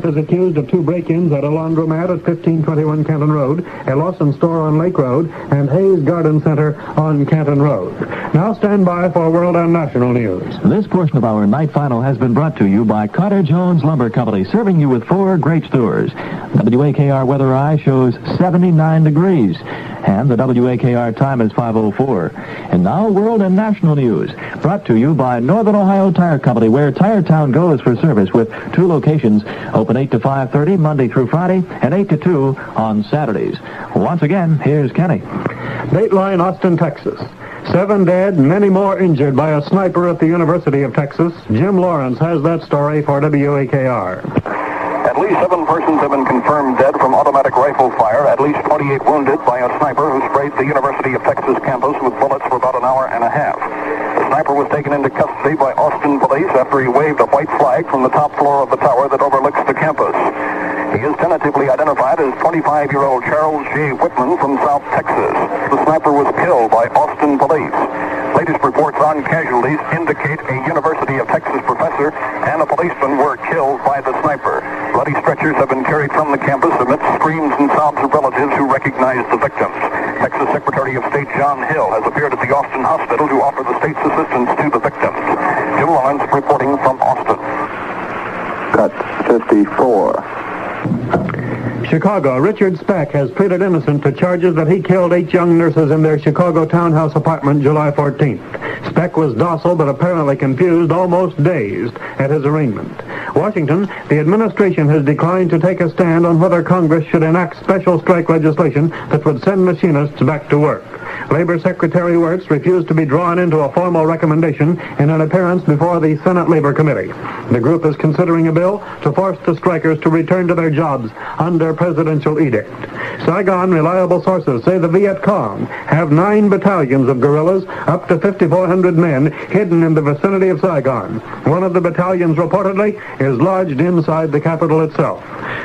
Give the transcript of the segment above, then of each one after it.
is accused of 2 break-ins at a laundromat at 1521 Canton Road, a Lawson store on Lake Road, and Hayes Garden Center on Canton Road. Now stand by for world and national news. This portion of our night final has been brought to you by Carter Jones Lumber Company, serving you with 4 great stores. WAKR Weather Eye shows 79 degrees, and the WAKR time is 5:04. And now, world and national news, brought to you by Northern Ohio Tire Company, where Tire Town goes for service with 2 locations, open 8 to 5:30 Monday through Friday, and 8 to 2 on Saturdays. Once again, here's Kenny. Dateline, Austin, Texas. 7 dead, many more injured by a sniper at the University of Texas. Jim Lawrence has that story for WAKR. At least 7 persons have been confirmed dead from automatic rifle fire. At least 28 wounded by a sniper who sprayed the University of Texas campus with bullets for about an hour and a half. The sniper was taken into custody by Austin police after he waved a white flag from the top floor of the tower that overlooks the campus. He is tentatively identified as 25-year-old Charles J. Whitman from South Texas. The sniper was killed by Austin police. Latest reports on casualties indicate a University of Texas professor and a policeman were killed by the sniper. Bloody stretchers have been carried from the campus amidst screams and sobs of relatives who recognize the victims. Texas Secretary of State John Hill has appeared at the Austin hospital to offer the state's assistance to the victims. Jim Lawrence reporting from Austin. Cut 54. Chicago, Richard Speck has pleaded innocent to charges that he killed 8 young nurses in their Chicago townhouse apartment July 14th. Speck was docile but apparently confused, almost dazed, at his arraignment. Washington, the administration has declined to take a stand on whether Congress should enact special strike legislation that would send machinists back to work. Labor Secretary Wirtz refused to be drawn into a formal recommendation in an appearance before the Senate Labor Committee. The group is considering a bill to force the strikers to return to their jobs under presidential edict. Saigon reliable sources say the Viet Cong have 9 battalions of guerrillas, up to 5,400 men, hidden in the vicinity of Saigon. One of the battalions reportedly is lodged inside the capital itself.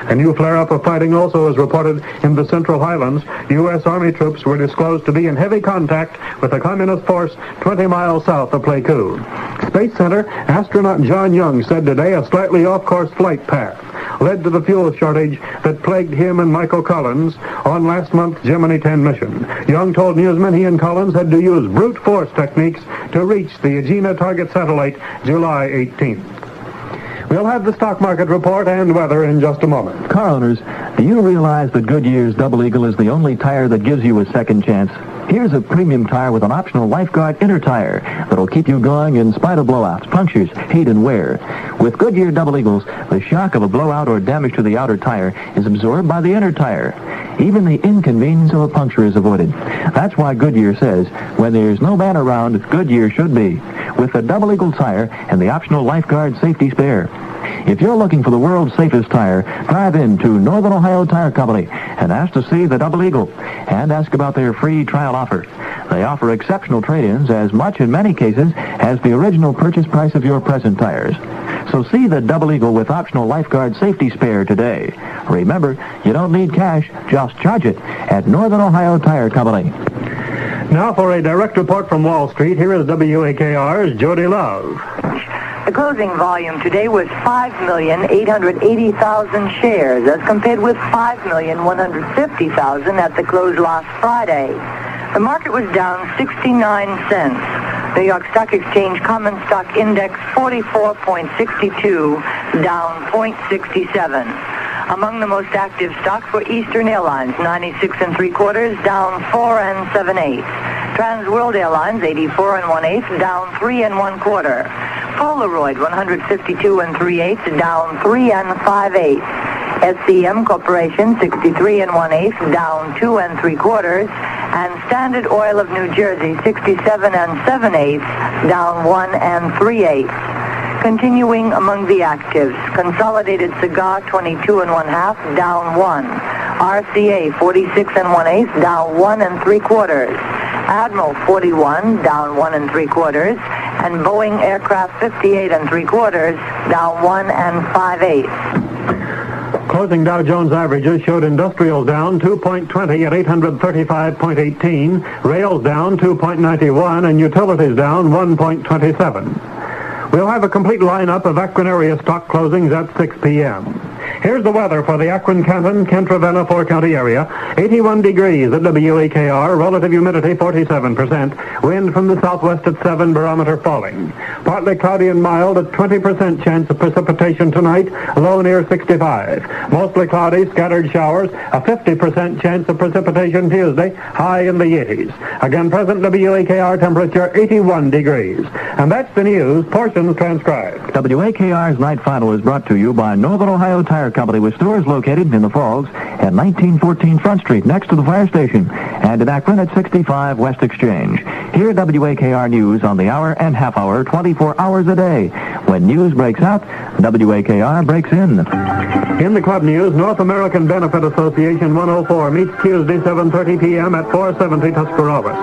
A new flare-up of fighting also is reported in the Central Highlands. U.S. Army troops were disclosed to be in heavy contact with a communist force 20 miles south of Pleiku. Space Center astronaut John Young said today a slightly off-course flight path led to the fuel shortage that plagued him and Michael Collins on last month's Gemini 10 mission. Young told newsmen he and Collins had to use brute force techniques to reach the Agena target satellite July 18th. We'll have the stock market report and weather in just a moment. Car owners, do you realize that Goodyear's Double Eagle is the only tire that gives you a second chance? Here's a premium tire with an optional Lifeguard inner tire that'll keep you going in spite of blowouts, punctures, heat, and wear. With Goodyear Double Eagles, the shock of a blowout or damage to the outer tire is absorbed by the inner tire. Even the inconvenience of a puncture is avoided. That's why Goodyear says, when there's no man around, Goodyear should be. With the Double Eagle tire and the optional Lifeguard safety spare. If you're looking for the world's safest tire, drive in to Northern Ohio Tire Company and ask to see the Double Eagle and ask about their free trial offer. They offer exceptional trade-ins as much in many cases as the original purchase price of your present tires. So see the Double Eagle with optional Lifeguard safety spare today. Remember, you don't need cash, just charge it at Northern Ohio Tire Company. Now for a direct report from Wall Street, here is WAKR's Jody Love. The closing volume today was 5,880,000 shares, as compared with 5,150,000 at the close last Friday. The market was down 69 cents. New York Stock Exchange Common Stock Index 44.62, down 0.67. Among the most active stocks were Eastern Airlines, 96 3/4, down 4 7/8. Trans World Airlines, 84 1/8, down 3 1/4. Polaroid, 152 3/8, down 3 5/8. SCM Corporation, 63 1/8, down 2 3/4. And Standard Oil of New Jersey, 67 7/8, down 1 3/8. Continuing among the actives, Consolidated Cigar, 22 1/2, down 1. RCA, 46 1/8, down 1 3/4. Admiral, 41, down 1 3/4. And Boeing Aircraft, 58 3/4, down 1 5/8. Closing Dow Jones averages showed industrials down 2.20 at 835.18, rails down 2.91, and utilities down 1.27. We'll have a complete lineup of Akron area stock closings at 6 p.m. Here's the weather for the Akron Canton, Kent, Ravenna, four-county area. 81 degrees at WAKR, relative humidity 47%, wind from the southwest at 7, barometer falling. Partly cloudy and mild at 20% chance of precipitation tonight, low near 65. Mostly cloudy, scattered showers, a 50% chance of precipitation Tuesday, high in the 80s. Again, present WAKR temperature 81 degrees. And that's the news, portions transcribed. WAKR's Night Final is brought to you by Northern Ohio Tire Company, with stores located in the Falls at 1914 Front Street, next to the fire station, and in Akron at 65 West Exchange. Hear WAKR News on the hour and half hour, 24 hours a day. When news breaks out, WAKR breaks in. In the club news, North American Benefit Association 104 meets Tuesday, 7:30 p.m. at 470 Tuscarawas.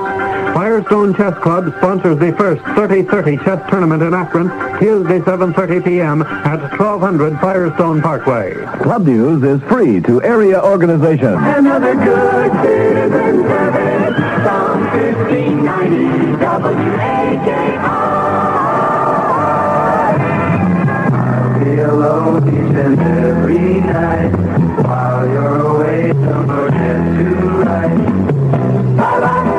Firestone Chess Club sponsors the first 30-30 chess tournament in Akron, Tuesday, 7:30 p.m. at 1200 Firestone Parkway. Club News is free to area organizations. Another good citizen service from 1590 WAKR. I'll be alone each and every night while you're away. Don't forget to write. Bye-bye.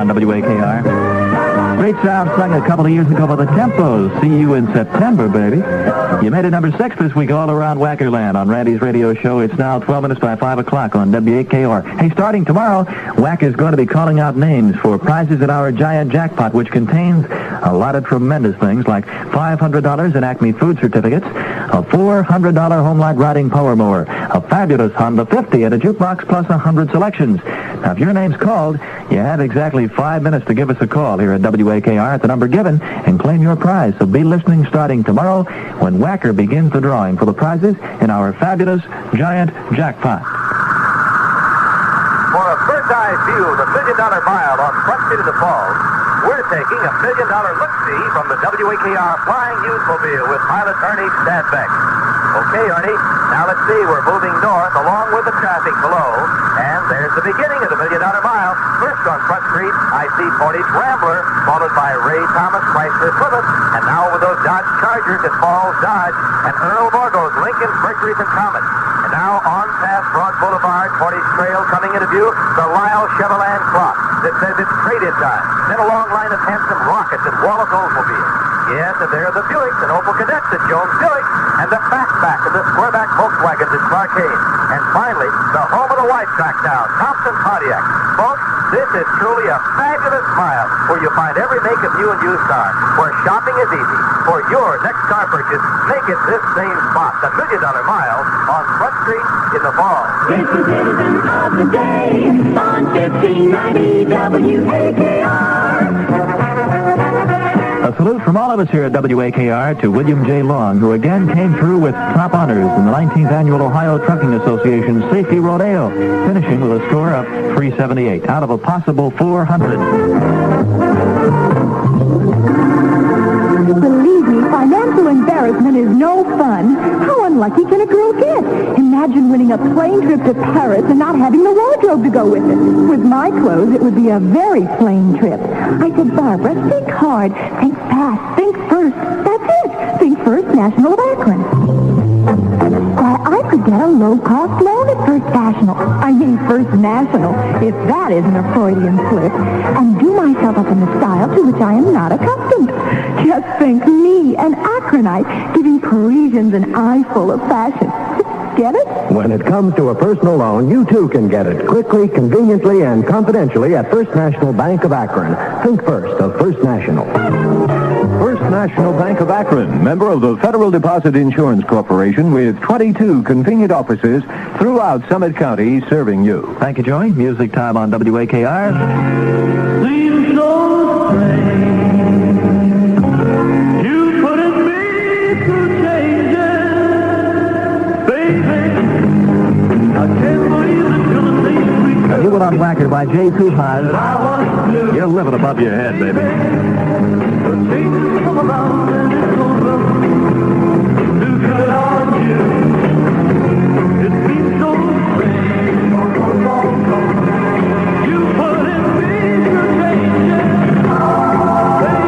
WAKR. Great sound sung a couple of years ago by the Tempos. See you in September, baby. You made it number 6 this week all around WAKR land on Randy's radio show. It's now 12 minutes by 5 o'clock on WAKR. Hey, starting tomorrow, WAKR is going to be calling out names for prizes in our giant jackpot, which contains a lot of tremendous things like $500 in Acme food certificates, a $400 Homelite riding power mower, a fabulous Honda 50, and a jukebox plus 100 selections. Now, if your name's called, you have exactly 5 minutes to give us a call here at WAKR at the number given and claim your prize. So be listening starting tomorrow when WAKR begins the drawing for the prizes in our fabulous giant jackpot. For a bird's-eye view of the $1 million mile on Front Street of the Falls, we're taking a $1 million look-see from the WAKR Flying Youthmobile with pilot Ernie Stadbeck. Okay, Ernie, now let's see. We're moving north along with the traffic below, and there's the beginning of the $1 million mile. First on Front Street, I see Portage Rambler, followed by Ray Thomas Chrysler Plymouth, and now with those Dodge Chargers at Falls Dodge, and Earl Borgo's Lincoln, Mercury's, and Comet. And now on past Broad Boulevard, Portage Trail coming into view, the Lyle Chevrolet clock that says it's trade-in time. Then a long line of handsome Rockets and Wallace Oldsmobile. Yes, and there are the Buicks and Opel Cadets at Jones Buick, and the Fastback and the Squareback Volkswagens at Clark Hayes. And finally, the home of the white track now, Thompson Pontiac. Folks, this is truly a fabulous mile where you find every make of new and used car, where shopping is easy. For your next car purchase, make it this same spot, the $1 Million Mile on Front Street in the fall. It's the citizen of the day on 1590 WAKR. A salute from all of us here at WAKR to William J. Long, who again came through with top honors in the 19th Annual Ohio Trucking Association Safety Rodeo, finishing with a score of 378 out of a possible 400. Believe me, financial embarrassment is no fun. How unlucky can a girl get? Imagine winning a plane trip to Paris and not having the wardrobe to go with it. With my clothes, it would be a very plain trip. I said, Barbara, think hard, think fast, think first. That's it. Think First National of Akron. Why, I could get a low-cost loan at First National, if that isn't a Freudian slip, and do myself up in the style to which I am not accustomed. Just think, me, an Akronite, giving Parisians an eyeful of fashion. Get it? When it comes to a personal loan, you too can get it quickly, conveniently, and confidentially at First National Bank of Akron. Think first of First National. First National Bank of Akron, member of the Federal Deposit Insurance Corporation with 22 convenient offices throughout Summit County serving you. Thank you, Joey. Music time on WAKR. Seems so strange. You couldn't be to change it, baby. I can't believe it's gonna be sweet. You went on WAKR by J. Tuhas. You're living above your head, baby. Come around and it's over. Do good on you. It seems so strange. You put in me to change it. Baby, it's hard as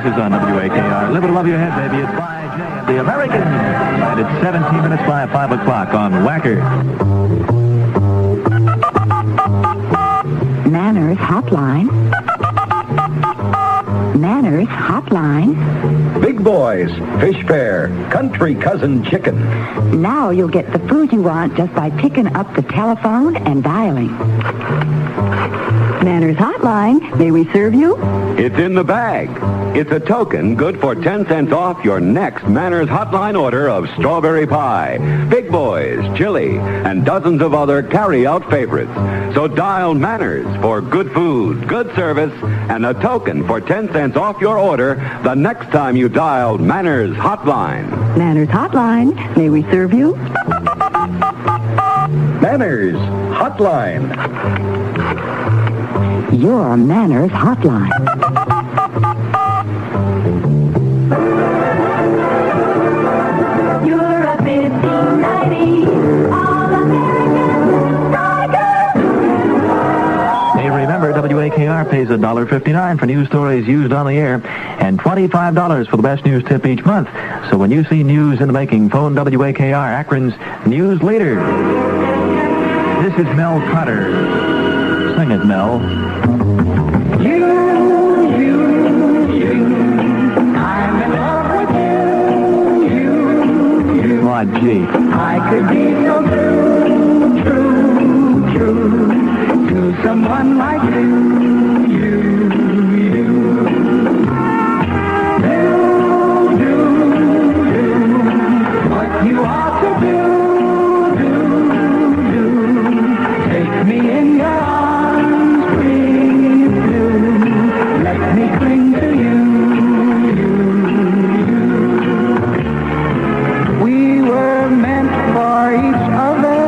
On WAKR. Live it above your head, baby. It's by Jay and the Americans. And it's 17 minutes by 5 o'clock on WAKR. Manners Hotline. Manners Hotline. Big Boys, Fish Fair, Country Cousin Chicken. Now you'll get the food you want just by picking up the telephone and dialing. Manners Hotline. May we serve you? It's in the bag. It's a token good for 10 cents off your next Manners Hotline order of strawberry pie, Big Boys, chili, and dozens of other carry-out favorites. So dial Manners for good food, good service, and a token for 10 cents off your order the next time you dial Manners Hotline. Manners Hotline. May we serve you? Manners Hotline. Your Manners Hotline. pays $1.59 for news stories used on the air and $25 for the best news tip each month. So when you see news in the making, phone WAKR, Akron's news leader. This is Mel Cutter. Sing it, Mel. You, I'm in love with you. Oh, gee. I could be so true to someone like you. Do what you ought to do. Take me in your arms, breathe blue. Let me cling to you. We were meant for each other,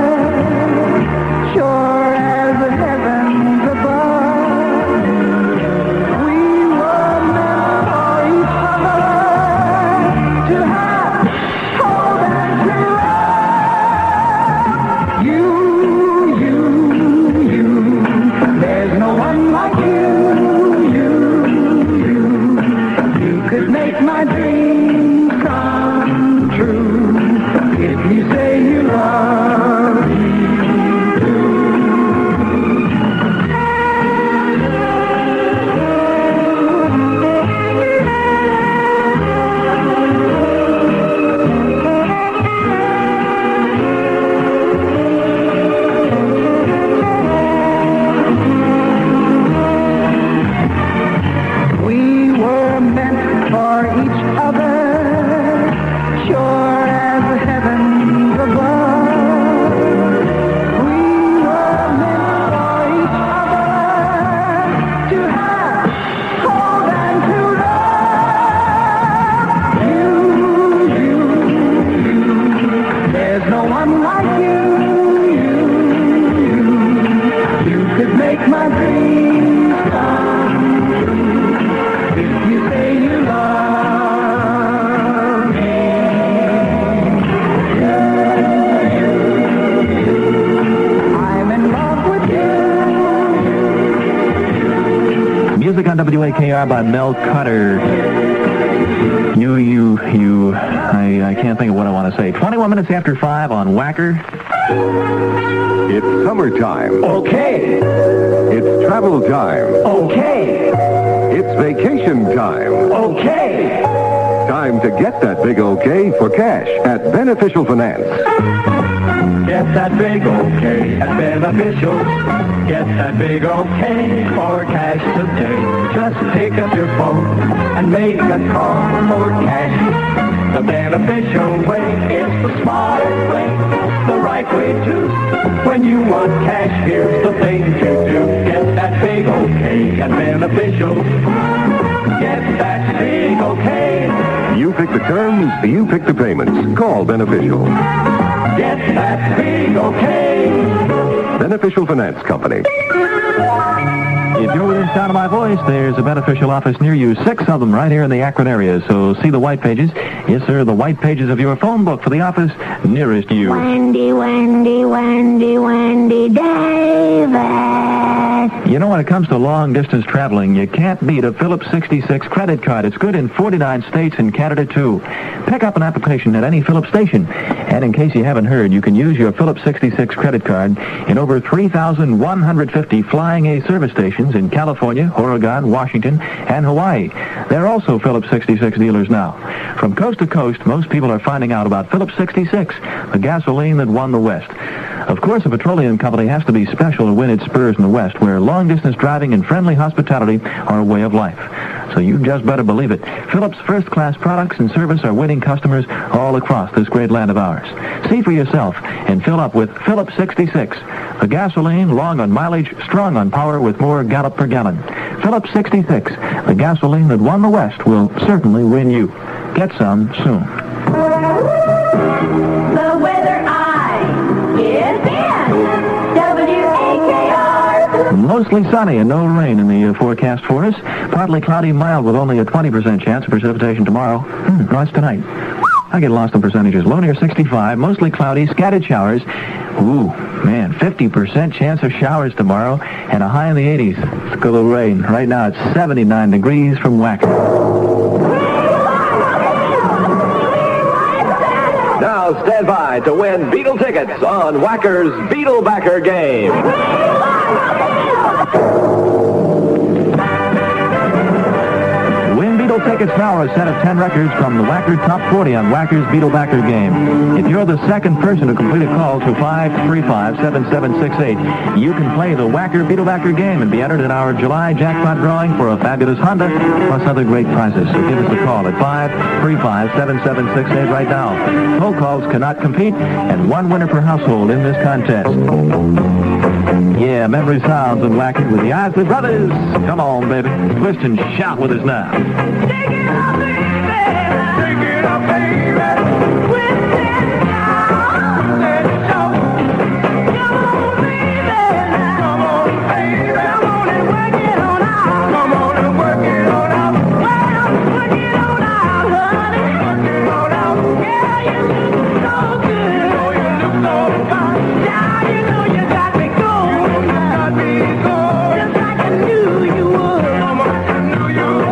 sure as the heavens above. We were meant for each other to have, hold and to love. You. There's no one like you. You could make my dreams come true if you say you love me. We were meant for each other, sure as the heavens above. We were meant for each other to have, hold and to love. You. There's no one like you. You could make my dreams come true if you say you love me. I'm in love with you. Music on WAKR by Mel Cutter. I can't think of what I want to say. 21 minutes after 5 on WAKR. It's summertime. Okay. It's travel time. Okay. It's vacation time. Okay. Time to get that big okay for cash at Beneficial Finance. Get that big okay at Beneficial. Get that big okay for cash today. Just pick up your phone and make a call for cash. The Beneficial way is the smart way, the right way too. When you want cash, here's the thing to do. Get that big okay at Beneficial. Get that big okay. You pick the terms, you pick the payments. Call Beneficial. Get that big okay. Beneficial Finance Company. If you're within sound of my voice, there's a Beneficial office near you. 6 of them right here in the Akron area. So see the white pages. Yes, sir, the white pages of your phone book for the office nearest you. Wendy Davis. You know, when it comes to long-distance traveling, you can't beat a Phillips 66 credit card. It's good in 49 states and Canada, too. Pick up an application at any Phillips station. And in case you haven't heard, you can use your Phillips 66 credit card in over 3,150 Flying A service stations in California, Oregon, Washington, and Hawaii. There are also Phillips 66 dealers now. From coast to coast, most people are finding out about Phillips 66, the gasoline that won the West. Of course, a petroleum company has to be special to win its spurs in the West, where long-distance driving and friendly hospitality are a way of life. So you just better believe it. Phillips first-class products and service are winning customers all across this great land of ours. See for yourself and fill up with Phillips 66, the gasoline long on mileage, strong on power with more gallop per gallon. Phillips 66, the gasoline that won the West, will certainly win you. Get some soon. The weather eye is in WAKR. Mostly sunny and no rain in the forecast for us. Partly cloudy, mild with only a 20% chance of precipitation tomorrow. No, it's tonight. I get lost in percentages. Low near 65, mostly cloudy, scattered showers. Ooh, man, 50% chance of showers tomorrow, and a high in the 80s. It's going to rain. Right now it's 79 degrees from WAKR. Now stand by to win Beetle tickets on WAKR's Beetlebacker game. Win Beetle tickets now, a set of 10 records from the WAKR Top 40 on WAKR's Beetlebacker game. If you're the second person to complete a call to 535-7768, you can play the WAKR Beetlebacker game and be entered in our July jackpot drawing for a fabulous Honda, plus other great prizes. So give us a call at 535-7768 right now. Phone calls cannot compete, and one winner per household in this contest. Yeah, memory sounds of WAKR with the Isley Brothers. Come on, baby. Twist and shout with us now. Take it up, baby. Take it up, baby. Twist and shout. Let's shout. Come on, baby. Come on, baby. Come on and work it on out. Come on and work it on out. Well, work it on out, honey. Work it on out. Yeah, you look so good. You know you look so fine. Yeah, you know you got me going. You know you got me going. Just like I knew you would. Come on, I knew you would.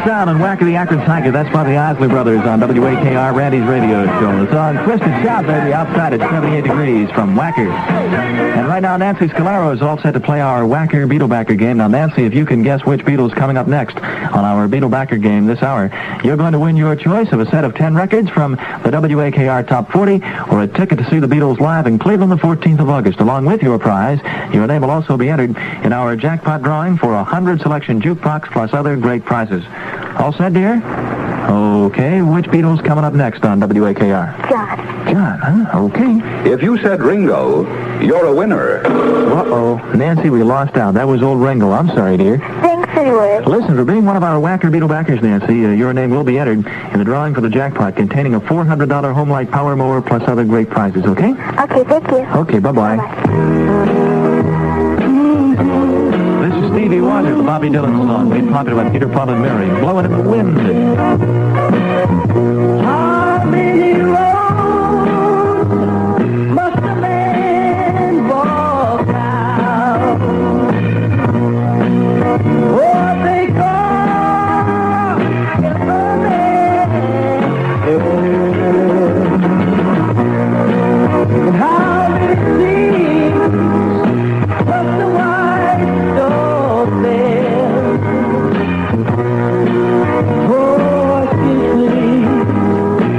Sound and WAKR the Akron Tiger. That's by the Isley Brothers on WAKR, Randy's radio show. It's on Twist and Shout, baby, outside at 78 degrees from WAKR. And right now, Nancy Scalaro is all set to play our WAKR Beetlebacker game. Now, Nancy, if you can guess which Beatle's coming up next on our Beetlebacker game this hour, you're going to win your choice of a set of 10 records from the WAKR Top 40 or a ticket to see the Beatles live in Cleveland the 14th of August. Along with your prize, your name will also be entered in our jackpot drawing for a 100-selection jukebox plus other great prizes. All set, dear? Okay, which Beatle's coming up next on WAKR? John. John, huh? Okay. If you said Ringo, you're a winner. Uh-oh. Nancy, we lost out. That was old Ringo. I'm sorry, dear. Thanks anyway. Listen, for being one of our WAKR Beetlebackers, Nancy, your name will be entered in the drawing for the jackpot containing a $400 home light power mower plus other great prizes, okay? Okay, thank you. Okay, bye-bye. This is Stevie Wonder, the Bobby Dylan song, made popular by Peter, Paul, and Mary, Blowing in the Wind. How many roads must a man walk down? Oh, they call it and how it seems but the white door there. Oh, she sleeps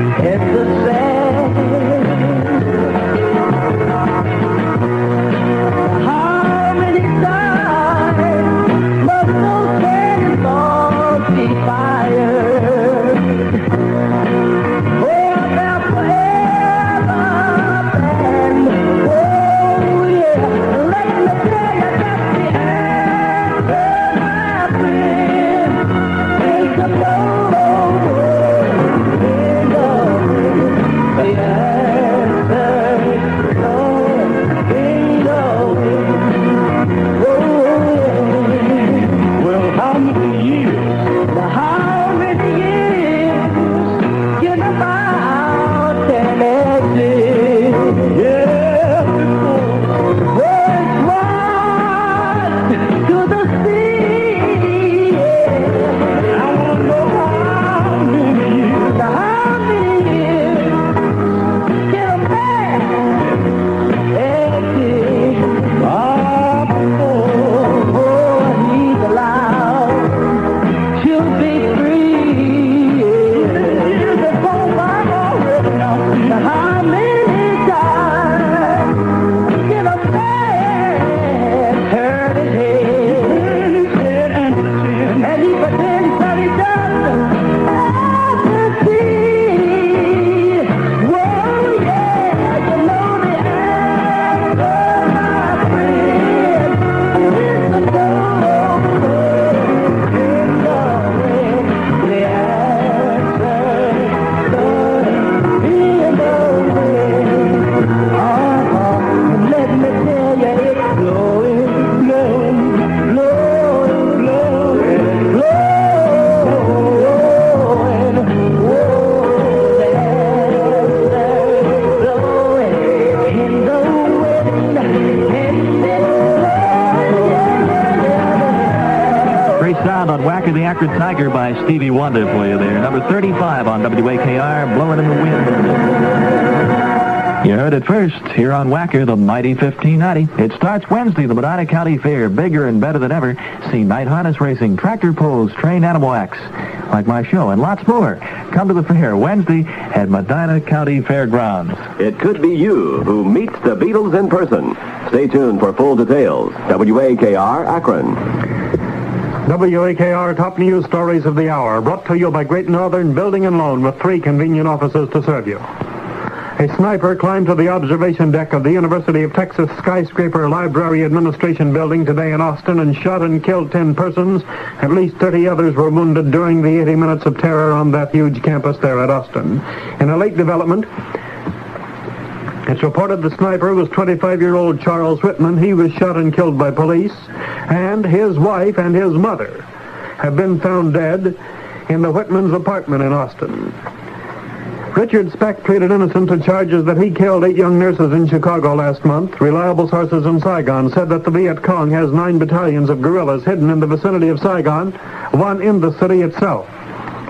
Parker, the Akron Tiger by Stevie Wonder for you there. Number 35 on WAKR, Blowing in the Wind. You heard it first here on WAKR, the mighty 1590. It starts Wednesday, the Medina County Fair, bigger and better than ever. See night harness racing, tractor pulls, trained animal acts, like my show, and lots more. Come to the fair Wednesday at Medina County Fairgrounds. It could be you who meets the Beatles in person. Stay tuned for full details. WAKR, Akron. WAKR top news stories of the hour, brought to you by Great Northern Building and Loan with 3 convenient offices to serve you. A sniper climbed to the observation deck of the University of Texas skyscraper Library Administration Building today in Austin and shot and killed 10 persons. At least 30 others were wounded during the 80 minutes of terror on that huge campus there at Austin. In a late development, it's reported the sniper was 25-year-old Charles Whitman. He was shot and killed by police, and his wife and his mother have been found dead in the Whitman's apartment in Austin. Richard Speck pleaded innocent to charges that he killed 8 young nurses in Chicago last month. Reliable sources in Saigon said that the Viet Cong has 9 battalions of guerrillas hidden in the vicinity of Saigon, 1 in the city itself.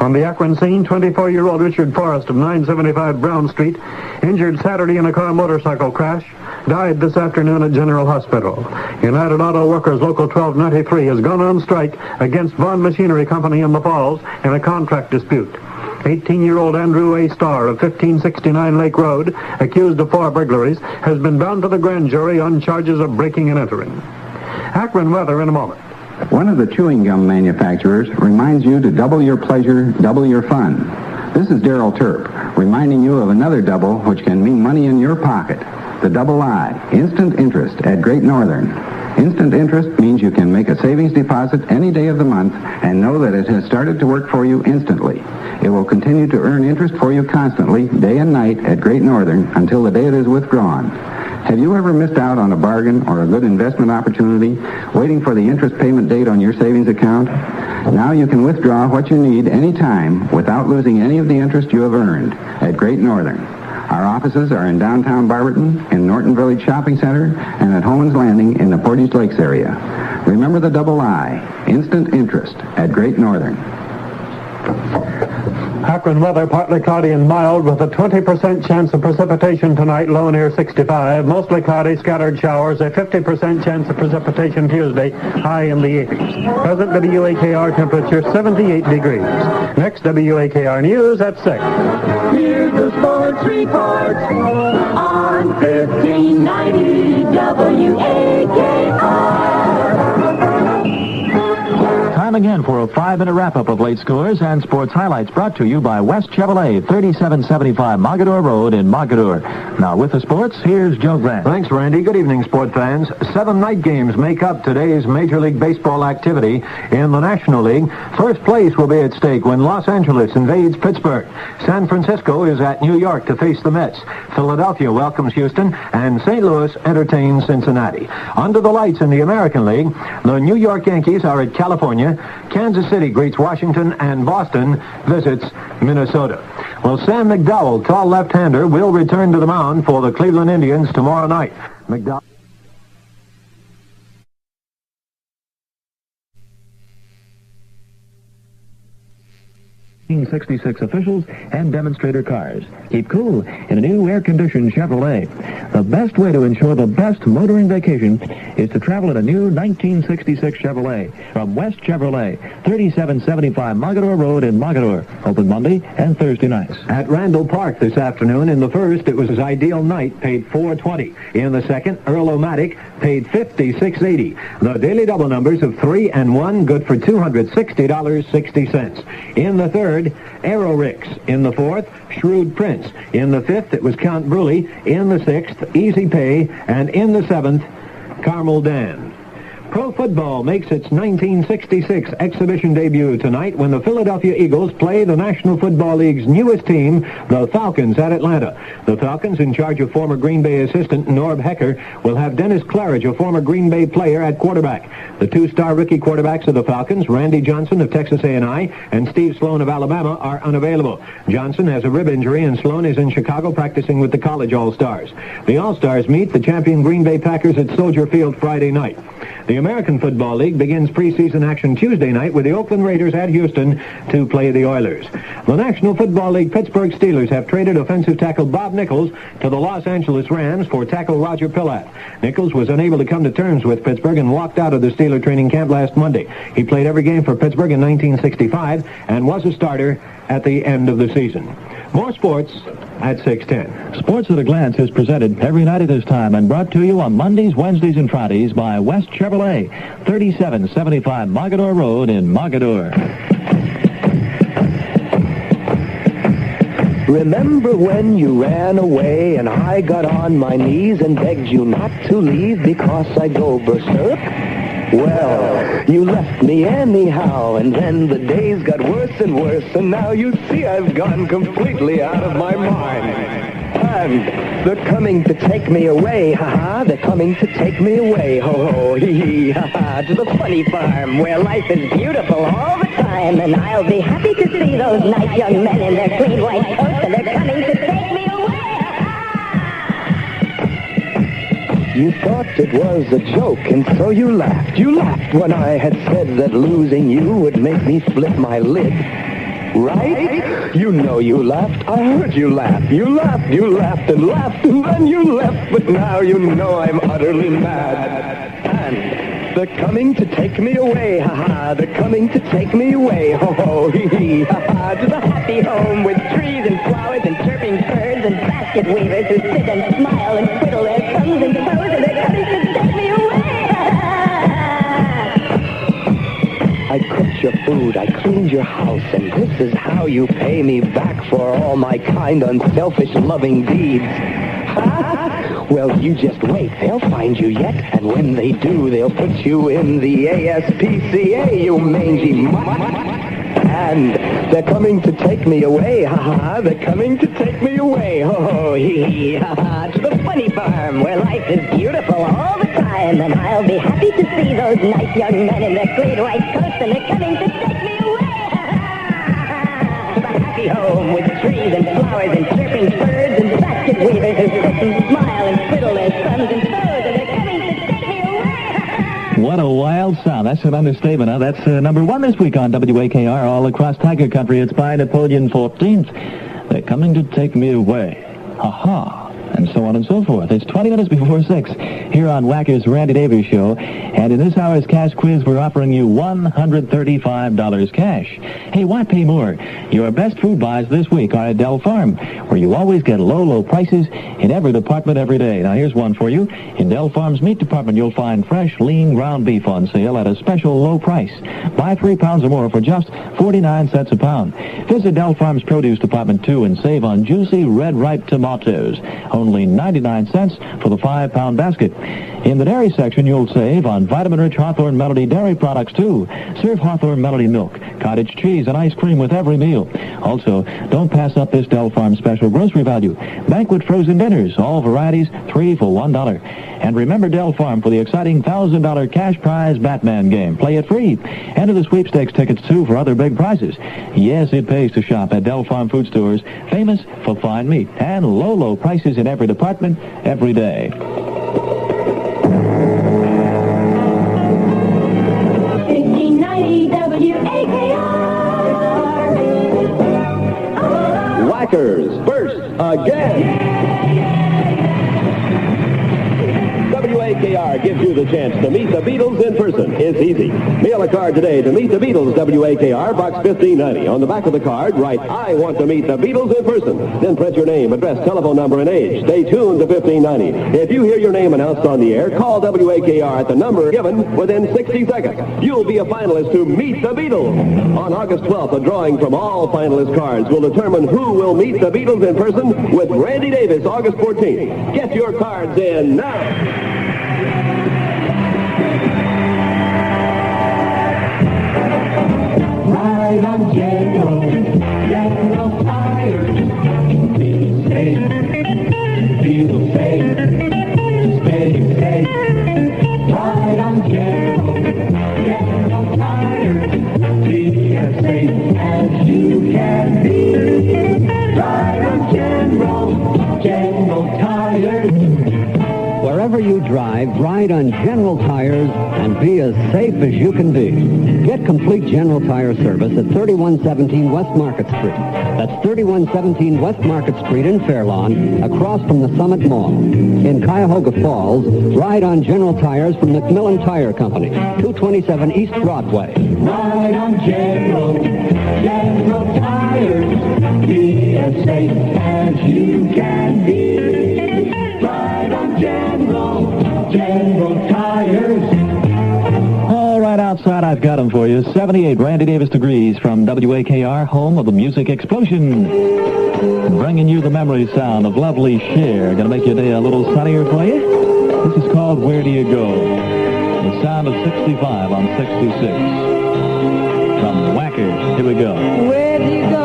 On the Akron scene, 24-year-old Richard Forrest of 975 Brown Street, injured Saturday in a car motorcycle crash, died this afternoon at General Hospital. United Auto Workers Local 1293 has gone on strike against Vaughn Machinery Company in the Falls in a contract dispute. 18-year-old Andrew A. Starr of 1569 Lake Road, accused of 4 burglaries, has been bound to the grand jury on charges of breaking and entering. Akron weather in a moment. One of the chewing gum manufacturers reminds you to double your pleasure, double your fun. This is Darrell Terp, reminding you of another double which can mean money in your pocket. The double I, instant interest at Great Northern. Instant interest means you can make a savings deposit any day of the month and know that it has started to work for you instantly. It will continue to earn interest for you constantly, day and night, at Great Northern until the day it is withdrawn. Have you ever missed out on a bargain or a good investment opportunity waiting for the interest payment date on your savings account? Now you can withdraw what you need anytime without losing any of the interest you have earned at Great Northern. Our offices are in downtown Barberton, in Norton Village Shopping Center, and at Holman's Landing in the Portage Lakes area. Remember the double I, instant interest at Great Northern. Akron weather, partly cloudy and mild with a 20% chance of precipitation tonight, low near 65. Mostly cloudy, scattered showers, a 50% chance of precipitation Tuesday, high in the 80s. Present WAKR temperature 78 degrees. Next WAKR News at 6. Here's the sports report on 1590 WAKR. Time again for a 5-minute wrap-up of late scores and sports highlights brought to you by West Chevrolet, 3775 Mogador Road in Mogador. Now with the sports, here's Joe Grant. Thanks, Randy. Good evening, sport fans. 7 night games make up today's Major League Baseball activity in the National League. First place will be at stake when Los Angeles invades Pittsburgh. San Francisco is at New York to face the Mets. Philadelphia welcomes Houston, and St. Louis entertains Cincinnati. Under the lights in the American League, the New York Yankees are at California. Kansas City greets Washington, and Boston visits Minnesota. Well, Sam McDowell, tall left-hander, will return to the mound for the Cleveland Indians tomorrow night. McDowell. 1966 officials and demonstrator cars. Keep cool in a new air-conditioned Chevrolet. The best way to ensure the best motoring vacation is to travel in a new 1966 Chevrolet from West Chevrolet, 3775 Mogador Road in Mogador. Open Monday and Thursday nights. At Randall Park this afternoon, in the first, it was his Ideal Night, paid $4.20. In the second, Earl-O-Matic paid $56.80. The daily double numbers of 3 and 1, good for $260.60. In the third, Aero-Rix. In the fourth, Shrewd Prince. In the fifth, it was Count Bruley. In the sixth, Easy Pay. And in the seventh, Carmel Dan. Pro football makes its 1966 exhibition debut tonight when the Philadelphia Eagles play the National Football League's newest team, the Falcons, at Atlanta. The Falcons, in charge of former Green Bay assistant Norb Hecker, will have Dennis Claridge, a former Green Bay player, at quarterback. The two-star rookie quarterbacks of the Falcons, Randy Johnson of Texas A&I and Steve Sloan of Alabama, are unavailable. Johnson has a rib injury, and Sloan is in Chicago practicing with the college All-Stars. The All-Stars meet the champion Green Bay Packers at Soldier Field Friday night. The American Football League begins preseason action Tuesday night with the Oakland Raiders at Houston to play the Oilers. The National Football League Pittsburgh Steelers have traded offensive tackle Bob Nichols to the Los Angeles Rams for tackle Roger Pillatt. Nichols was unable to come to terms with Pittsburgh and walked out of the Steeler training camp last Monday. He played every game for Pittsburgh in 1965 and was a starter at the end of the season. More sports at 6:10. Sports at a Glance is presented every night at this time and brought to you on Mondays, Wednesdays, and Fridays by West Chevrolet, 3775 Mogador Road in Mogador. Remember when you ran away and I got on my knees and begged you not to leave because I go berserk? Well, you left me anyhow, and then the days got worse and worse, and now you see I've gone completely out of my mind. And they're coming to take me away, ha-ha, they're coming to take me away, ho-ho, hee-hee, ha-ha, to the funny farm where life is beautiful all the time, and I'll be happy to see those nice young men in their clean white coats, and they're coming to take me away. You thought it was a joke, and so you laughed. You laughed when I had said that losing you would make me flip my lid. Right? You know you laughed. I heard you laugh. You laughed, and then you left. But now you know I'm utterly mad. And they're coming to take me away, ha-ha. They're coming to take me away, ho-ho, hee-hee, ha-ha. To the happy home with trees and flowers and chirping birds and basket weavers who sit and smile and twiddle their thumbs and toes, and they're coming to take me away, I cooked your food, I cleaned your house, and this is how you pay me back for all my kind, unselfish, loving deeds. Ha? Well, you just wait. They'll find you yet, and when they do, they'll put you in the ASPCA, you mangy mutt. And they're coming to take me away, ha-ha, they're coming to take me away, ho-ho, hee-hee, ha-ha, to the funny farm where life is beautiful all the time, and I'll be happy to see those nice young men in their clean white coats, and they're coming to take me away, ha-ha, to the happy home with trees and flowers and chirping birds and basket weavers who sit and smile and twiddle their thumbs and toes, and they're coming to take me away. What a wild sound. That's an understatement, huh? That's number one this week on WAKR all across Tiger Country. It's by Napoleon 14th. They're coming to take me away. Ha-ha. And so on and so forth. It's 20 minutes before 6 here on WAKR's Randy Davis Show. And in this hour's cash quiz, we're offering you $135 cash. Hey, why pay more? Your best food buys this week are at Del Farm, where you always get low, low prices in every department every day. Now, here's one for you. In Del Farm's meat department, you'll find fresh, lean ground beef on sale at a special low price. Buy 3 pounds or more for just 49 cents a pound. Visit Del Farm's produce department, too, and save on juicy, red-ripe tomatoes. Only 99 cents for the 5-pound basket. In the dairy section, you'll save on vitamin-rich Hawthorne Melody dairy products, too. Serve Hawthorne Melody milk, cottage cheese, and ice cream with every meal. Also, don't pass up this Del Farm special grocery value. Banquet frozen dinners, all varieties, 3 for $1. And remember Del Farm for the exciting $1,000 cash prize Batman game. Play it free. Enter the sweepstakes tickets, too, for other big prizes. Yes, it pays to shop at Del Farm food stores, famous for fine meat and low, low prices in every department, every day. WAKR's first again. WAKR gives you the chance to meet the Beatles in person. It's easy. Mail a card today to Meet the Beatles, WAKR, Box 1590. On the back of the card, write, I want to meet the Beatles in person. Then press your name, address, telephone number, and age. Stay tuned to 1590. If you hear your name announced on the air, call WAKR at the number given within 60 seconds. You'll be a finalist to Meet the Beatles. On August 12th, a drawing from all finalist cards will determine who will meet the Beatles in person with Randy Davis, August 14th. Get your cards in now. Ride on General Tires. Feel safe, feel safe, stay safe. Ride on General Tires. Be as safe as you can be. Ride on General Tires. Wherever you drive, ride on General Tires and be as safe as you can be. Get complete General Tire service at 3117 West Market Street. That's 3117 West Market Street in Fairlawn, across from the Summit Mall. In Cuyahoga Falls, ride on General Tires from Macmillan Tire Company, 227 East Broadway. Ride on General Tires. Be as safe as you can be. Ride on General Tires. All right, outside, I've got them for you. 78 Randy Davis degrees from WAKR, home of the music explosion. Bringing you the memory sound of lovely Cher. Gonna make your day a little sunnier for you. This is called Where Do You Go? The sound of 65 on 66. From WAKR, here we go. Where do you go?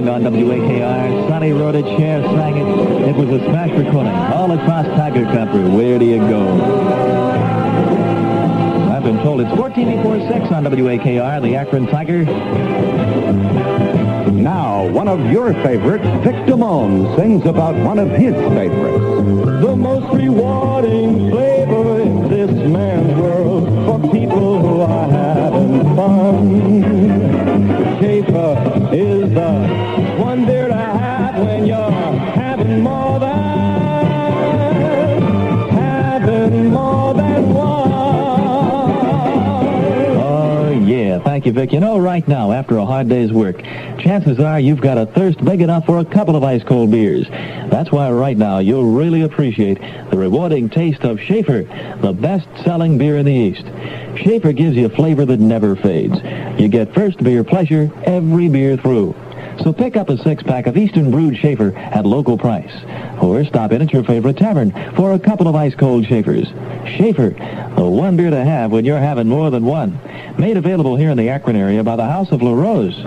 On WAKR, Sonny wrote it, Cher sang it. It was a smash recording all across Tiger Country. Where do you go? I've been told it's 14 before 6 on WAKR, the Akron Tiger. Now, one of your favorites, Vic Damone, sings about one of his favorites. The most rewarding flavor in this man's world for people who are having fun. Schaefer is the one beer to have when you're having more than one. Oh, yeah. Thank you, Vic. You know, right now, after a hard day's work, chances are you've got a thirst big enough for a couple of ice-cold beers. That's why right now you'll really appreciate the rewarding taste of Schaefer, the best-selling beer in the East. Schaefer gives you a flavor that never fades. You get first beer pleasure every beer through. So pick up a six-pack of Eastern Brewed Schaefer at local price. Or stop in at your favorite tavern for a couple of ice-cold Schaefers. Schaefer, the one beer to have when you're having more than one. Made available here in the Akron area by the House of La Rose.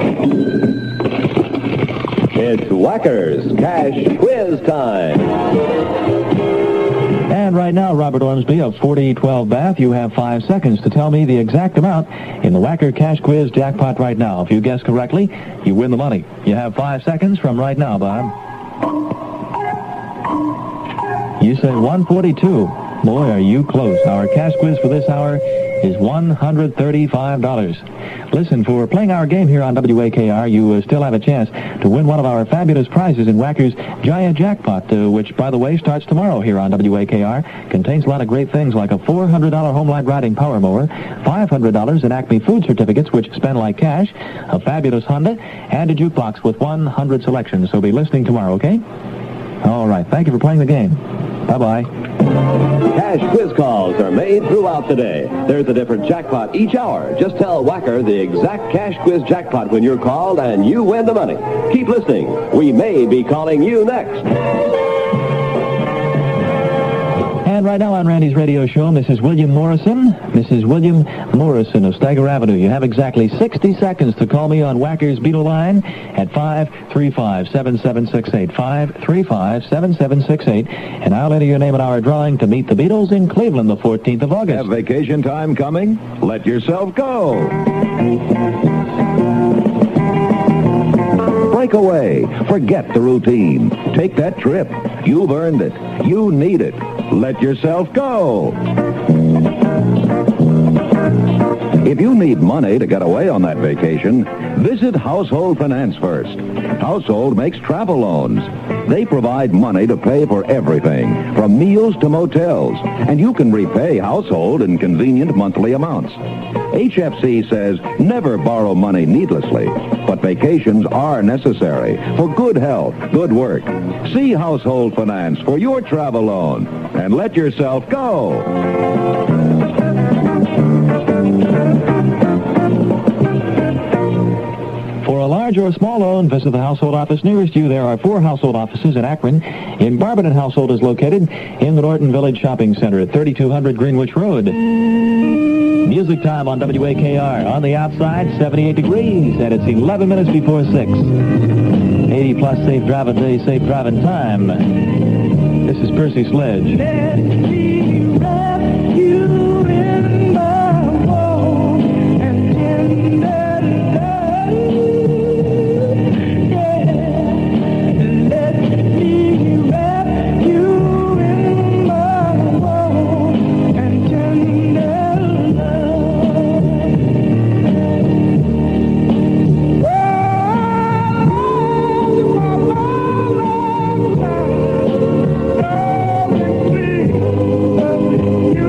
It's WAKR's Cash Quiz Time. And right now, Robert Ormsby of 4012 Bath, you have 5 seconds to tell me the exact amount in the WAKR Cash Quiz jackpot right now. If you guess correctly, you win the money. You have 5 seconds from right now, Bob. You say 142. Boy, are you close. Our cash quiz for this hour is $135. Listen, for playing our game here on WAKR, you still have a chance to win one of our fabulous prizes in WAKR's Giant Jackpot, which, by the way, starts tomorrow here on WAKR. Contains a lot of great things like a $400 Homelite riding power mower, $500 in Acme food certificates, which spend like cash, a fabulous Honda, and a jukebox with 100 selections. So be listening tomorrow, okay? All right. Thank you for playing the game. Bye-bye. Cash quiz calls are made throughout the day. There's a different jackpot each hour. Just tell WAKR the exact cash quiz jackpot when you're called, and you win the money. Keep listening. We may be calling you next. And right now on Randy's radio show, Mrs. William Morrison. Mrs. William Morrison of Stagger Avenue. You have exactly 60 seconds to call me on WAKR's Beatle line at 535-7768. 535-7768. And I'll enter your name in our drawing to meet the Beatles in Cleveland the 14th of August. Have vacation time coming? Let yourself go. Break away. Forget the routine. Take that trip. You've earned it. You need it. Let yourself go. If you need money to get away on that vacation, visit Household Finance first. Household makes travel loans. They provide money to pay for everything, from meals to motels, and you can repay Household in convenient monthly amounts. HFC says never borrow money needlessly, but vacations are necessary for good health, good work. See Household Finance for your travel loan and let yourself go. For a large or small loan, visit the household office nearest you. There are 4 household offices in Akron. In Barberton, Household is located in the Norton Village Shopping Center at 3200 Greenwich Road. Music time on WAKR. On the outside, 78 degrees, and it's 11 minutes before 6. 80 plus safe driving day, safe driving time. This is Percy Sledge. Let me wrap you in my warm and tender love. Yeah. Let me wrap you in my warm and tender love. Oh,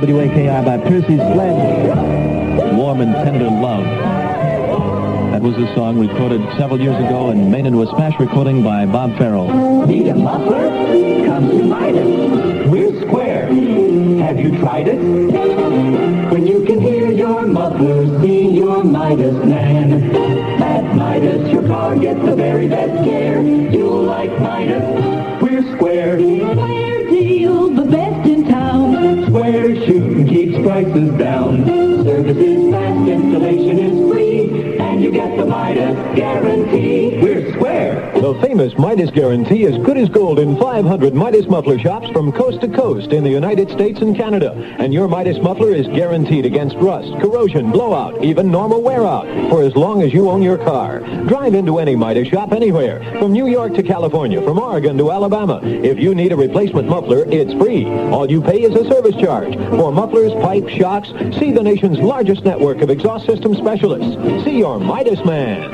WAKR by Percy's Sledge. Warm and Tender Love. That was a song recorded several years ago and made into a smash recording by Bob Farrell. Need a muffler? Come to Midas. We're square. Have you tried it? When you can hear your muffler, see your Midas man. At Midas, your car gets the very best care. You'll like Midas. We're square. Square deal, the best in town. Square shooting keeps prices down. Service is fast, installation is free, and you get the Midas guarantee. We're square. The famous Midas guarantee is good as gold in 500 Midas muffler shops from coast to coast in the United States and Canada. And your Midas muffler is guaranteed against rust, corrosion, blowout, even normal wear out for as long as you own your car. Drive into any Midas shop anywhere, from New York to California, from Oregon to Alabama. If you need a replacement muffler, it's free. All you pay is a service charge. For mufflers, pipes, shocks, see the nation's largest network of exhaust system specialists. See your Midas man.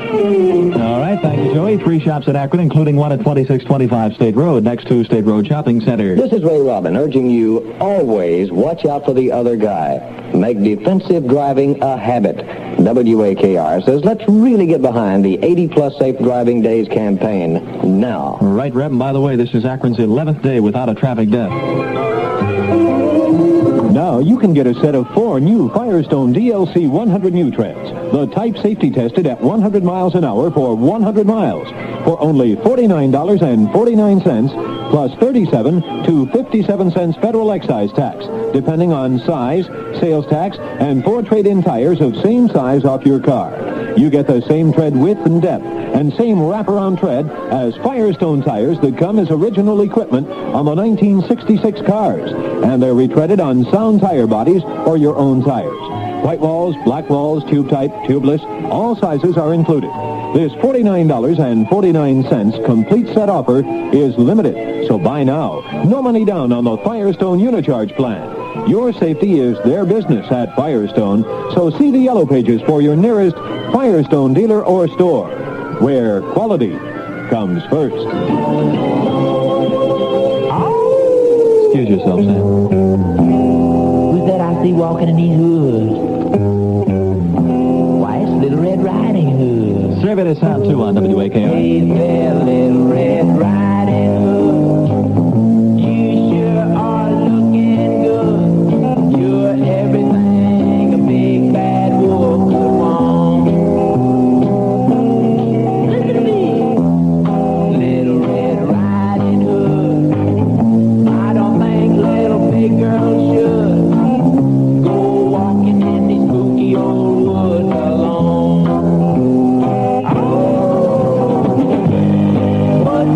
All right, thank you, Joey. 3 shops at Akron, including one at 2625 State Road, next to State Road Shopping Center. This is Ray Robin urging you always watch out for the other guy. Make defensive driving a habit. WAKR says let's really get behind the 80-plus Safe Driving Days campaign now. Right, Reb. And by the way, this is Akron's 11th day without a traffic death. Now you can get a set of 4 new Firestone DLC 100 new treads. The type safety tested at 100 miles an hour for 100 miles for only $49.49 plus 37 to 57 cents federal excise tax, depending on size, sales tax, and 4 trade-in tires of same size off your car. You get the same tread width and depth and same wraparound tread as Firestone tires that come as original equipment on the 1966 cars, and they're retreaded on sound tire bodies or your own tires. White walls, black walls, tube type, tubeless, all sizes are included. This $49.49 complete set offer is limited, so buy now. No money down on the Firestone Unicharge plan. Your safety is their business at Firestone, so see the yellow pages for your nearest Firestone dealer or store, where quality comes first. Excuse yourself, Sam. Who's that I see walking in these woods? Why, it's Little Red Riding Hood. Survey to sound 2 on WAKR. Hey there, Little Red Riding Hood. You sure are looking good. You're everything a big bad wolf could want. Listen to me. Little Red Riding Hood. I don't think little big girls should go walking in these spooky old woods alone. But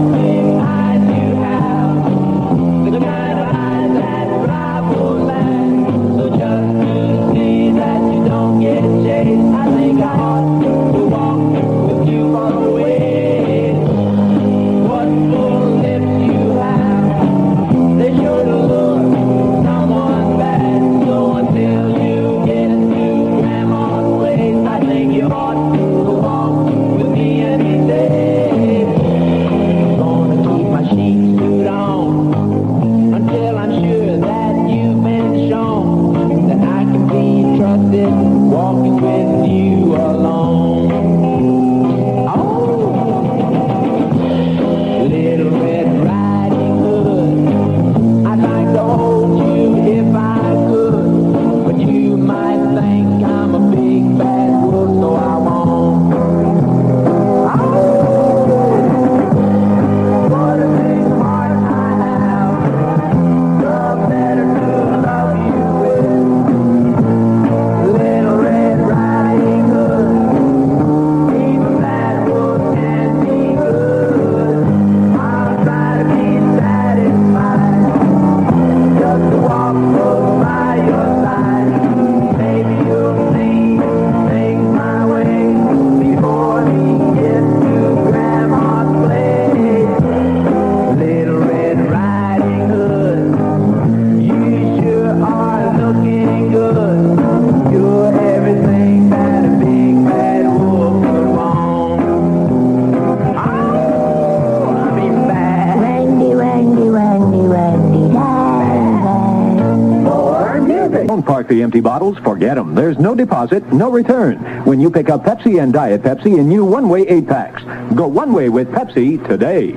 Mark the empty bottles? Forget them. There's no deposit, no return when you pick up Pepsi and Diet Pepsi in new one-way 8-packs. Go one way with Pepsi today.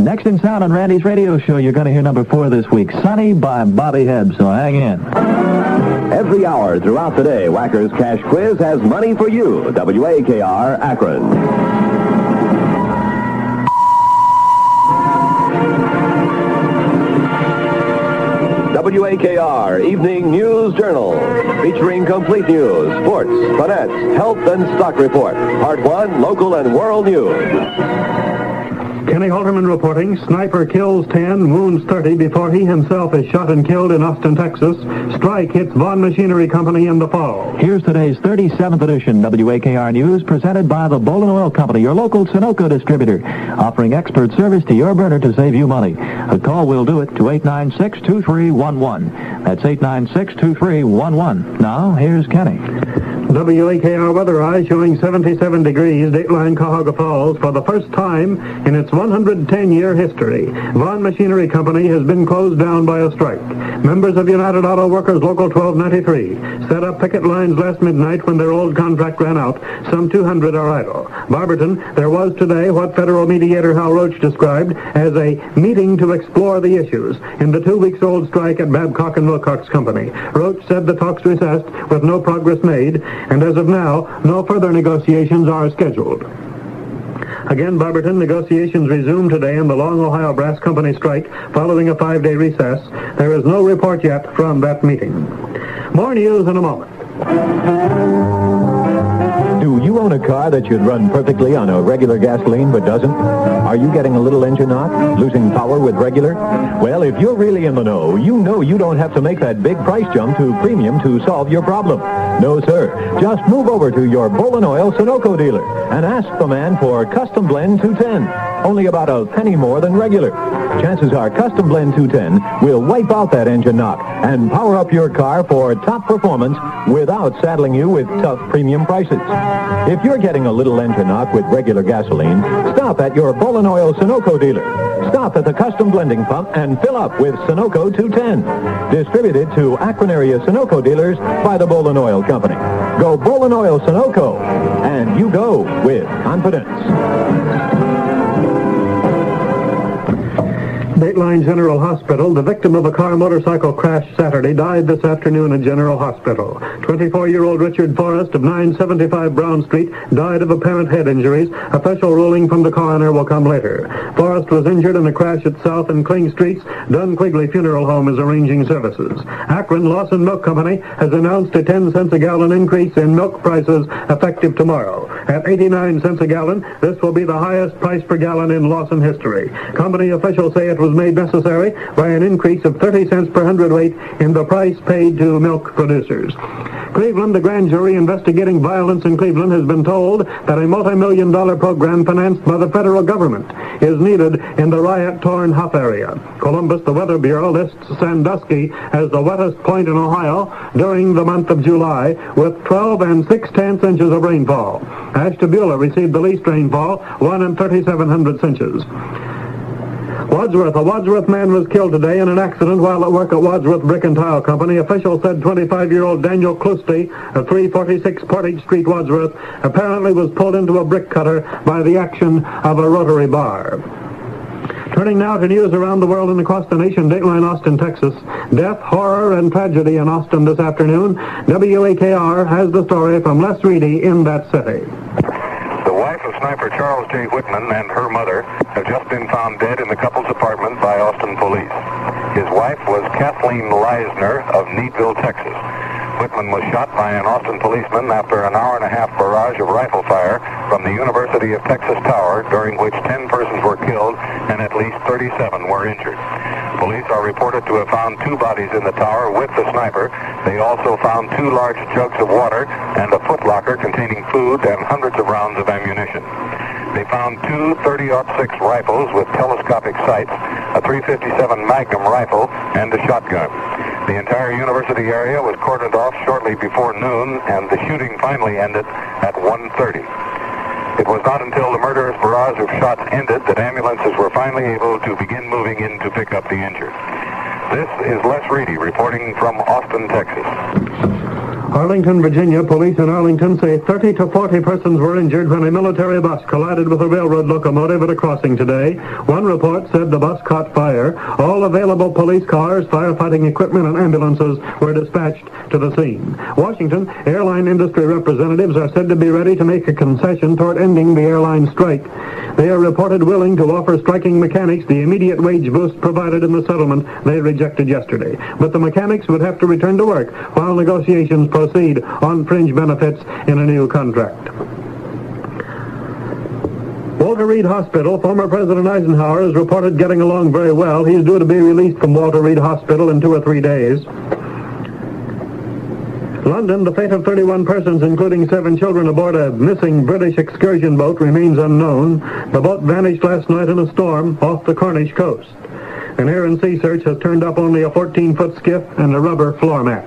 Next in sound on Randy's radio show, you're going to hear number 4 this week, Sunny by Bobby Hebb, so hang in. Every hour throughout the day, WAKR's Cash Quiz has money for you. WAKR, Akron. WAKR Evening News Journal, featuring complete news, sports, finance, health, and stock report. Part 1, local and world news. Kenny Halterman reporting, sniper kills 10, wounds 30 before he himself is shot and killed in Austin, Texas. Strike hits Vaughn Machinery Company in the fall. Here's today's 37th edition WAKR News, presented by the Bolin Oil Company, your local Sunoco distributor, offering expert service to your burner to save you money. A call will do it to 896-2311. That's 896-2311. Now, here's Kenny. WAKR weather eye showing 77 degrees, Dateline Cuyahoga Falls, for the first time in its 110-year history. Vaughn Machinery Company has been closed down by a strike. Members of United Auto Workers Local 1293 set up picket lines last midnight when their old contract ran out. Some 200 are idle. Barberton, there was today what federal mediator Hal Roach described as a meeting to explore the issues in the 2-week-old strike at Babcock and Wilcox Company. Roach said the talks recessed with no progress made, and as of now, no further negotiations are scheduled. Again, Barberton, negotiations resumed today in the Long Ohio Brass Company strike following a 5-day recess. There is no report yet from that meeting. More news in a moment. Do you own a car that should run perfectly on a regular gasoline but doesn't? Are you getting a little engine knock? Losing power with regular? Well, if you're really in the know you don't have to make that big price jump to premium to solve your problem. No, sir. Just move over to your Bolin Oil Sunoco dealer and ask the man for Custom Blend 210. Only about a penny more than regular. Chances are Custom Blend 210 will wipe out that engine knock and power up your car for top performance without saddling you with tough premium prices. If you're getting a little engine knock with regular gasoline, stop at your Bolin Oil Sunoco dealer. Stop at the Custom Blending Pump and fill up with Sunoco 210. Distributed to Akron area Sunoco dealers by the Bolin Oil Company. Go Bolin Oil Sunoco, and you go with confidence. Dateline General Hospital, the victim of a car-motorcycle crash Saturday, died this afternoon at General Hospital. 24-year-old Richard Forrest of 975 Brown Street died of apparent head injuries. Official ruling from the coroner will come later. Forrest was injured in a crash at South and Kling Streets. Dunn Quigley Funeral Home is arranging services. Akron Lawson Milk Company has announced a 10 cents a gallon increase in milk prices effective tomorrow. At 89 cents a gallon, this will be the highest price per gallon in Lawson history. Company officials say it was made necessary by an increase of 30 cents per hundredweight in the price paid to milk producers. Cleveland, the grand jury investigating violence in Cleveland has been told that a multi-million-dollar program financed by the federal government is needed in the riot-torn Huff area. Columbus, the Weather Bureau, lists Sandusky as the wettest point in Ohio during the month of July, with 12 6/10 inches of rainfall. Ashtabula received the least rainfall, 1 3/700 inches. Wadsworth, a Wadsworth man was killed today in an accident while at work at Wadsworth Brick and Tile Company. Officials said 25-year-old Daniel Clusty of 346 Portage Street, Wadsworth, apparently was pulled into a brick cutter by the action of a rotary bar. Turning now to news around the world and across the nation, Dateline Austin, Texas. Death, horror, and tragedy in Austin this afternoon. WAKR has the story from Les Reedy in that city. The wife of sniper Charles J. Whitman and her mother have just been found dead in the couple's apartment by Austin police. His wife was Kathleen Leisner of Neatville, Texas. Whitman was shot by an Austin policeman after an hour-and-a-half barrage of rifle fire from the University of Texas Tower, during which 10 persons were killed and at least 37 were injured. Police are reported to have found 2 bodies in the tower with the sniper. They also found 2 large jugs of water and a footlocker containing food and hundreds of rounds of ammunition. They found 2 .30-06 rifles with telescopic sights, a .357 Magnum rifle, and a shotgun. The entire university area was cordoned off shortly before noon, and the shooting finally ended at 1:30. It was not until the murderous barrage of shots ended that ambulances were finally able to begin moving in to pick up the injured. This is Les Reedy reporting from Austin, Texas. Arlington, Virginia, police in Arlington say 30 to 40 persons were injured when a military bus collided with a railroad locomotive at a crossing today. One report said the bus caught fire. All available police cars, firefighting equipment, and ambulances were dispatched to the scene. Washington, airline industry representatives are said to be ready to make a concession toward ending the airline strike. They are reported willing to offer striking mechanics the immediate wage boost provided in the settlement they rejected yesterday. But the mechanics would have to return to work while negotiations proceed on fringe benefits in a new contract. Walter Reed Hospital, former President Eisenhower is reported getting along very well. He's due to be released from Walter Reed Hospital in 2 or 3 days. London, the fate of 31 persons, including 7 children aboard a missing British excursion boat, remains unknown. The boat vanished last night in a storm off the Cornish coast. An air and sea search has turned up only a 14-foot skiff and a rubber floor mat.